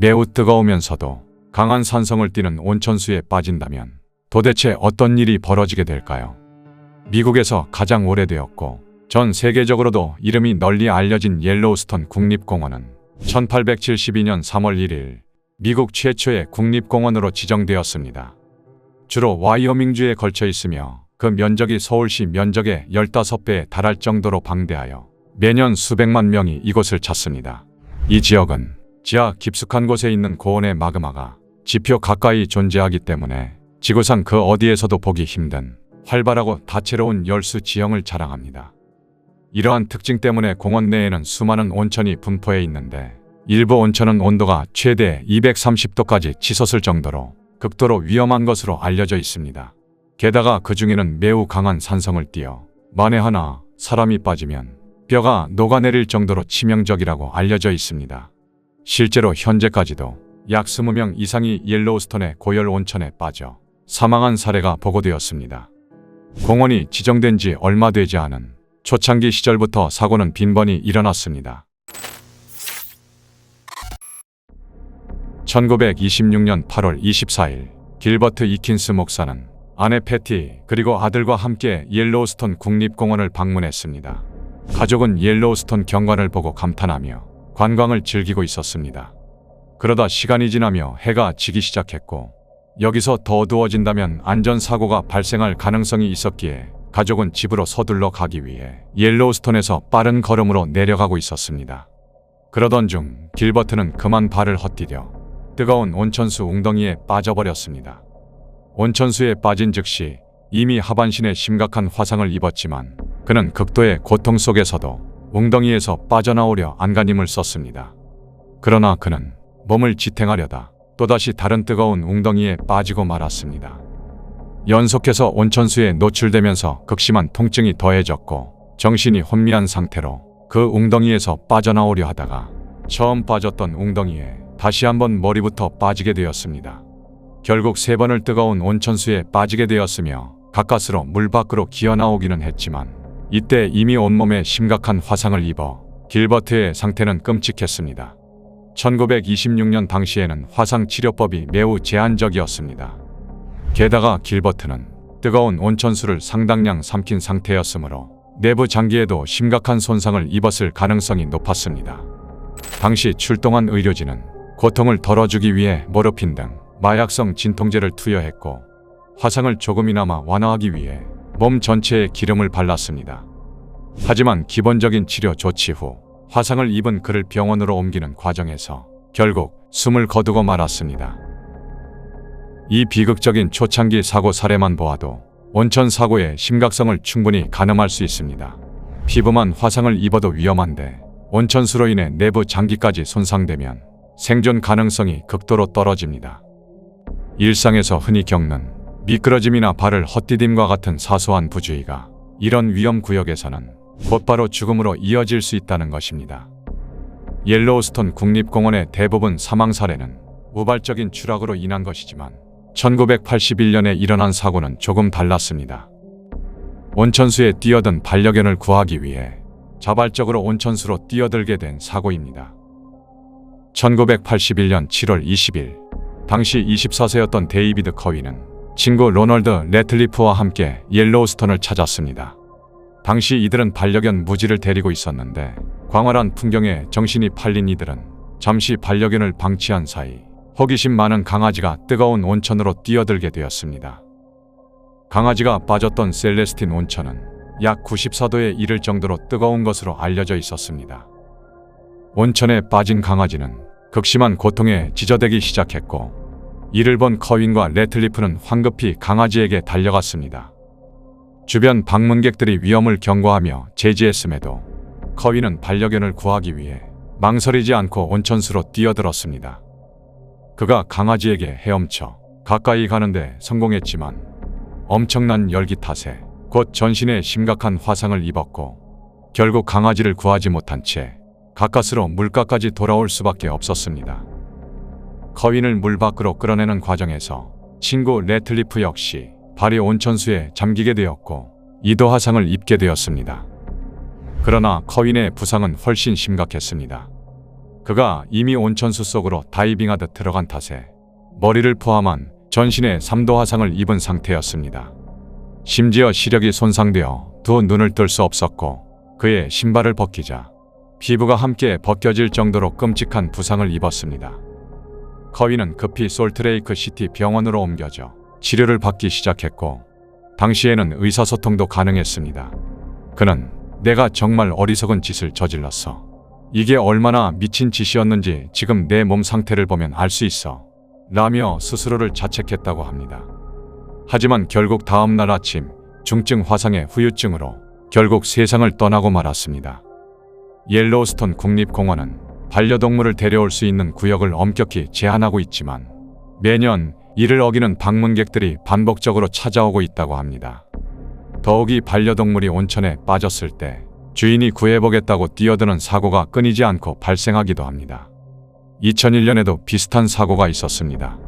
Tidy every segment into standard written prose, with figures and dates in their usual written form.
매우 뜨거우면서도 강한 산성을 띠는 온천수에 빠진다면 도대체 어떤 일이 벌어지게 될까요? 미국에서 가장 오래되었고 전 세계적으로도 이름이 널리 알려진 옐로우스톤 국립공원은 1872년 3월 1일 미국 최초의 국립공원으로 지정되었습니다. 주로 와이오밍주에 걸쳐 있으며 그 면적이 서울시 면적의 15배에 달할 정도로 방대하여 매년 수백만 명이 이곳을 찾습니다. 이 지역은 지하 깊숙한 곳에 있는 고온의 마그마가 지표 가까이 존재하기 때문에 지구상 그 어디에서도 보기 힘든 활발하고 다채로운 열수 지형을 자랑합니다. 이러한 특징 때문에 공원 내에는 수많은 온천이 분포해 있는데 일부 온천은 온도가 최대 230도까지 치솟을 정도로 극도로 위험한 것으로 알려져 있습니다. 게다가 그 중에는 매우 강한 산성을 띠어 만에 하나 사람이 빠지면 뼈가 녹아내릴 정도로 치명적이라고 알려져 있습니다. 실제로 현재까지도 약 20명 이상이 옐로우스톤의 고열 온천에 빠져 사망한 사례가 보고되었습니다. 공원이 지정된 지 얼마 되지 않은 초창기 시절부터 사고는 빈번히 일어났습니다. 1926년 8월 24일 길버트 이킨스 목사는 아내 패티 그리고 아들과 함께 옐로우스톤 국립공원을 방문했습니다. 가족은 옐로우스톤 경관을 보고 감탄하며 관광을 즐기고 있었습니다. 그러다 시간이 지나며 해가 지기 시작했고 여기서 더 어두워진다면 안전사고가 발생할 가능성이 있었기에 가족은 집으로 서둘러 가기 위해 옐로우스톤에서 빠른 걸음으로 내려가고 있었습니다. 그러던 중 길버트는 그만 발을 헛디뎌 뜨거운 온천수 웅덩이에 빠져버렸습니다. 온천수에 빠진 즉시 이미 하반신에 심각한 화상을 입었지만 그는 극도의 고통 속에서도 웅덩이에서 빠져나오려 안간힘을 썼습니다. 그러나 그는 몸을 지탱하려다 또다시 다른 뜨거운 웅덩이에 빠지고 말았습니다. 연속해서 온천수에 노출되면서 극심한 통증이 더해졌고 정신이 혼미한 상태로 그 웅덩이에서 빠져나오려 하다가 처음 빠졌던 웅덩이에 다시 한번 머리부터 빠지게 되었습니다. 결국 3번을 뜨거운 온천수에 빠지게 되었으며 가까스로 물 밖으로 기어나오기는 했지만 이때 이미 온몸에 심각한 화상을 입어 길버트의 상태는 끔찍했습니다. 1926년 당시에는 화상치료법이 매우 제한적이었습니다. 게다가 길버트는 뜨거운 온천수를 상당량 삼킨 상태였으므로 내부 장기에도 심각한 손상을 입었을 가능성이 높았습니다. 당시 출동한 의료진은 고통을 덜어주기 위해 모르핀 등 마약성 진통제를 투여했고 화상을 조금이나마 완화하기 위해 몸 전체에 기름을 발랐습니다. 하지만 기본적인 치료 조치 후 화상을 입은 그를 병원으로 옮기는 과정에서 결국 숨을 거두고 말았습니다. 이 비극적인 초창기 사고 사례만 보아도 온천 사고의 심각성을 충분히 가늠할 수 있습니다. 피부만 화상을 입어도 위험한데 온천수로 인해 내부 장기까지 손상되면 생존 가능성이 극도로 떨어집니다. 일상에서 흔히 겪는 미끄러짐이나 발을 헛디딤과 같은 사소한 부주의가 이런 위험 구역에서는 곧바로 죽음으로 이어질 수 있다는 것입니다. 옐로우스톤 국립공원의 대부분 사망 사례는 우발적인 추락으로 인한 것이지만 1981년에 일어난 사고는 조금 달랐습니다. 온천수에 뛰어든 반려견을 구하기 위해 자발적으로 온천수로 뛰어들게 된 사고입니다. 1981년 7월 20일 당시 24세였던 데이비드 커위는 친구 로널드 래틀리프와 함께 옐로우스톤을 찾았습니다. 당시 이들은 반려견 무지를 데리고 있었는데 광활한 풍경에 정신이 팔린 이들은 잠시 반려견을 방치한 사이 호기심 많은 강아지가 뜨거운 온천으로 뛰어들게 되었습니다. 강아지가 빠졌던 셀레스틴 온천은 약 94도에 이를 정도로 뜨거운 것으로 알려져 있었습니다. 온천에 빠진 강아지는 극심한 고통에 지저대기 시작했고 이를 본 커윈과 래틀리프는 황급히 강아지에게 달려갔습니다. 주변 방문객들이 위험을 경고하며 제지했음에도 커윈은 반려견을 구하기 위해 망설이지 않고 온천수로 뛰어들었습니다. 그가 강아지에게 헤엄쳐 가까이 가는데 성공했지만 엄청난 열기 탓에 곧 전신에 심각한 화상을 입었고 결국 강아지를 구하지 못한 채 가까스로 물가까지 돌아올 수밖에 없었습니다. 커윈을 물 밖으로 끌어내는 과정에서 친구 래틀리프 역시 발이 온천수에 잠기게 되었고 이도 화상을 입게 되었습니다. 그러나 커윈의 부상은 훨씬 심각했습니다. 그가 이미 온천수 속으로 다이빙하듯 들어간 탓에 머리를 포함한 전신에 3도 화상을 입은 상태였습니다. 심지어 시력이 손상되어 두 눈을 뜰 수 없었고 그의 신발을 벗기자 피부가 함께 벗겨질 정도로 끔찍한 부상을 입었습니다. 커위는 급히 솔트레이크 시티 병원으로 옮겨져 치료를 받기 시작했고 당시에는 의사소통도 가능했습니다. 그는 내가 정말 어리석은 짓을 저질렀어. 이게 얼마나 미친 짓이었는지 지금 내 몸 상태를 보면 알 수 있어. 라며 스스로를 자책했다고 합니다. 하지만 결국 다음 날 아침 중증 화상의 후유증으로 결국 세상을 떠나고 말았습니다. 옐로우스톤 국립공원은 반려동물을 데려올 수 있는 구역을 엄격히 제한하고 있지만 매년 이를 어기는 방문객들이 반복적으로 찾아오고 있다고 합니다. 더욱이 반려동물이 온천에 빠졌을 때 주인이 구해보겠다고 뛰어드는 사고가 끊이지 않고 발생하기도 합니다. 2001년에도 비슷한 사고가 있었습니다.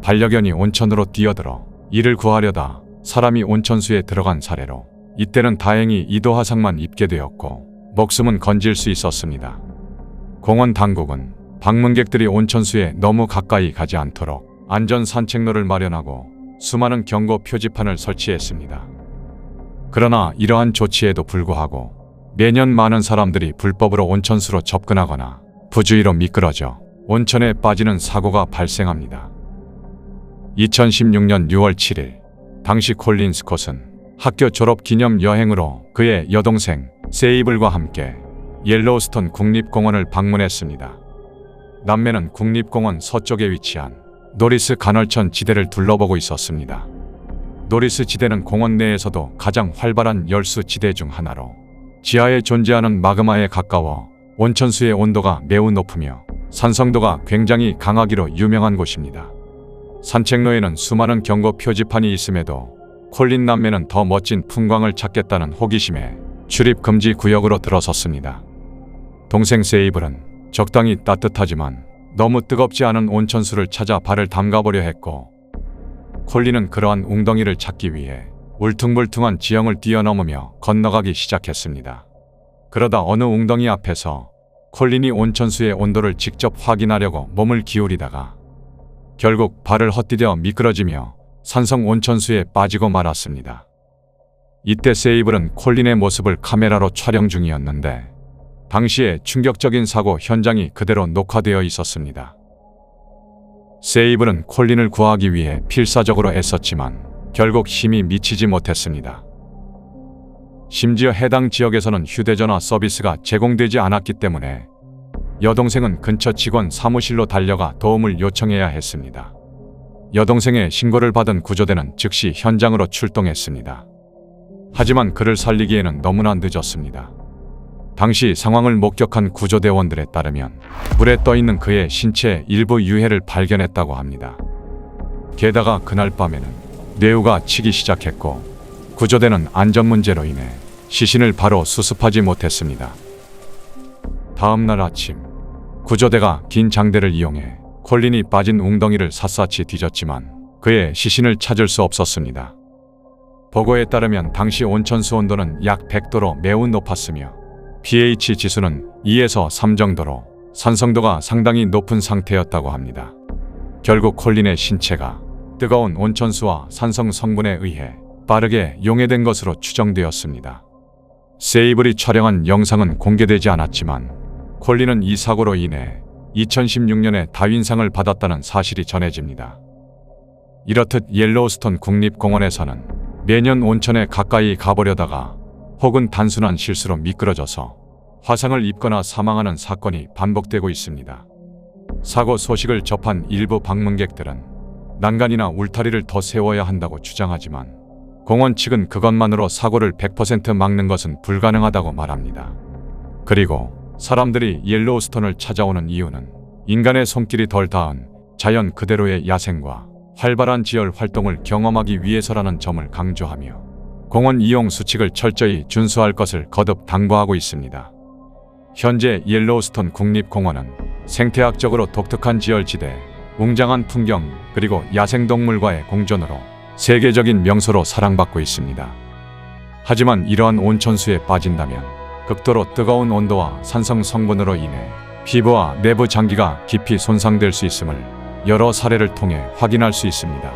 반려견이 온천으로 뛰어들어 이를 구하려다 사람이 온천수에 들어간 사례로 이때는 다행히 이도 화상만 입게 되었고 목숨은 건질 수 있었습니다. 공원 당국은 방문객들이 온천수에 너무 가까이 가지 않도록 안전 산책로를 마련하고 수많은 경고 표지판을 설치했습니다. 그러나 이러한 조치에도 불구하고 매년 많은 사람들이 불법으로 온천수로 접근하거나 부주의로 미끄러져 온천에 빠지는 사고가 발생합니다. 2016년 6월 7일 당시 콜린 스콧은 학교 졸업 기념 여행으로 그의 여동생 세이블과 함께 옐로우스톤 국립공원을 방문했습니다. 남매는 국립공원 서쪽에 위치한 노리스 간헐천 지대를 둘러보고 있었습니다. 노리스 지대는 공원 내에서도 가장 활발한 열수 지대 중 하나로 지하에 존재하는 마그마에 가까워 온천수의 온도가 매우 높으며 산성도가 굉장히 강하기로 유명한 곳입니다. 산책로에는 수많은 경고 표지판이 있음에도 콜린 남매는 더 멋진 풍광을 찾겠다는 호기심에 출입 금지 구역으로 들어섰습니다. 동생 세이블은 적당히 따뜻하지만 너무 뜨겁지 않은 온천수를 찾아 발을 담가보려 했고 콜린은 그러한 웅덩이를 찾기 위해 울퉁불퉁한 지형을 뛰어넘으며 건너가기 시작했습니다. 그러다 어느 웅덩이 앞에서 콜린이 온천수의 온도를 직접 확인하려고 몸을 기울이다가 결국 발을 헛디뎌 미끄러지며 산성 온천수에 빠지고 말았습니다. 이때 세이블은 콜린의 모습을 카메라로 촬영 중이었는데 당시에 충격적인 사고 현장이 그대로 녹화되어 있었습니다. 세이블은 콜린을 구하기 위해 필사적으로 애썼지만 결국 힘이 미치지 못했습니다. 심지어 해당 지역에서는 휴대전화 서비스가 제공되지 않았기 때문에 여동생은 근처 직원 사무실로 달려가 도움을 요청해야 했습니다. 여동생의 신고를 받은 구조대는 즉시 현장으로 출동했습니다. 하지만 그를 살리기에는 너무나 늦었습니다. 당시 상황을 목격한 구조대원들에 따르면 물에 떠있는 그의 신체 일부 유해를 발견했다고 합니다. 게다가 그날 밤에는 뇌우가 치기 시작했고 구조대는 안전 문제로 인해 시신을 바로 수습하지 못했습니다. 다음 날 아침 구조대가 긴 장대를 이용해 콜린이 빠진 웅덩이를 샅샅이 뒤졌지만 그의 시신을 찾을 수 없었습니다. 보고에 따르면 당시 온천수 온도는 약 100도로 매우 높았으며 pH 지수는 2에서 3 정도로 산성도가 상당히 높은 상태였다고 합니다. 결국 콜린의 신체가 뜨거운 온천수와 산성 성분에 의해 빠르게 용해된 것으로 추정되었습니다. 세이블이 촬영한 영상은 공개되지 않았지만 콜린은 이 사고로 인해 2016년에 다윈상을 받았다는 사실이 전해집니다. 이렇듯 옐로우스톤 국립공원에서는 매년 온천에 가까이 가보려다가 혹은 단순한 실수로 미끄러져서 화상을 입거나 사망하는 사건이 반복되고 있습니다. 사고 소식을 접한 일부 방문객들은 난간이나 울타리를 더 세워야 한다고 주장하지만 공원 측은 그것만으로 사고를 100% 막는 것은 불가능하다고 말합니다. 그리고 사람들이 옐로우스톤을 찾아오는 이유는 인간의 손길이 덜 닿은 자연 그대로의 야생과 활발한 지열 활동을 경험하기 위해서라는 점을 강조하며 공원 이용 수칙을 철저히 준수할 것을 거듭 당부하고 있습니다. 현재 옐로우스톤 국립공원은 생태학적으로 독특한 지열지대, 웅장한 풍경, 그리고 야생동물과의 공존으로 세계적인 명소로 사랑받고 있습니다. 하지만 이러한 온천수에 빠진다면 극도로 뜨거운 온도와 산성 성분으로 인해 피부와 내부 장기가 깊이 손상될 수 있음을 여러 사례를 통해 확인할 수 있습니다.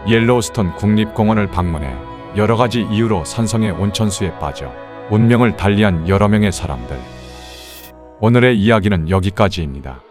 옐로우스톤 국립공원을 방문해 여러 가지 이유로 산성의 온천수에 빠져 운명을 달리한 여러 명의 사람들. 오늘의 이야기는 여기까지입니다.